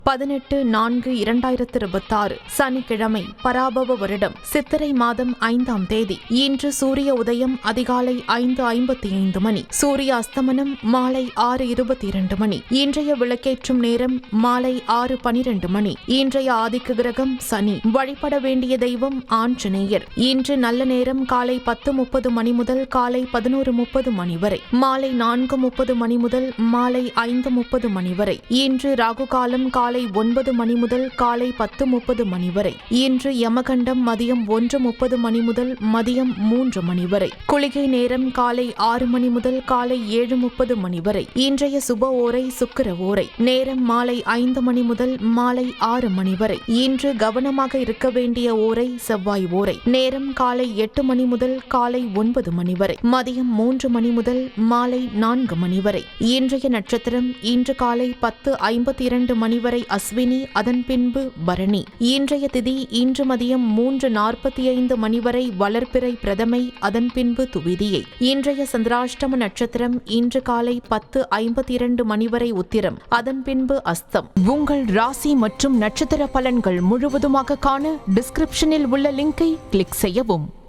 18/4/2026 சனிக்கிழமை பராபவ வருடம் சித்திரை மாதம் 5ஆம் தேதி. இன்று சூரிய உதயம் அதிகாலை 5:55 மணி, சூரிய அஸ்தமனம் மாலை 6:22 மணி. இன்றைய விளக்கேற்றும் நேரம் மாலை 6:12 மணி. இன்றைய ஆதிக்க கிரகம் சனி. வழிபட வேண்டிய தெய்வம் ஆஞ்சநேயர். இன்று நல்ல நேரம் காலை 10:30 மணி முதல் காலை 11:30 மணி வரை, மாலை 4:30 மணி முதல் மாலை 5:30 மணி வரை. இன்று ராகு காலம் காலை 9 மணி முதல் காலை 10:30 மணி வரை. இன்று யமகண்டம் மதியம் 1:30 மணி முதல் மதியம் 3 மணி வரை. குளிகை நேரம் காலை 6 மணி முதல் காலை 7:30 மணி வரை. இன்றைய சுப ஓரை சுக்கிர ஓரை. நேரம் மாலை 5 மணி முதல் மாலை 6 மணி வரை. இன்று கவனமாக இருக்க வேண்டிய ஓரை செவ்வாய் ஓரை. நேரம் காலை 8 மணி முதல் காலை 9 மணி வரை. மதியம் 3 மணி முதல் மாலை 4 மணி வரை. இன்றைய நட்சத்திரம் இன்று காலை 10:52 மணி வரை அஸ்வினி, அதன் பின்பு பரணி. இன்றைய திதி இன்று மதியம் 3:45 மணி வரை வளர்பிறை பிரதமை, அதன் பின்பு துவிதியை. இன்றைய சந்திராஷ்டம நட்சத்திரம் இன்று காலை 10:52 மணி வரை உத்திரம், அதன் பின்பு அஸ்தம். உங்கள் ராசி மற்றும் நட்சத்திர பலன்கள் முழுவதுமாக காண டிஸ்கிரிப்ஷனில் உள்ள லிங்கை கிளிக் செய்யவும்.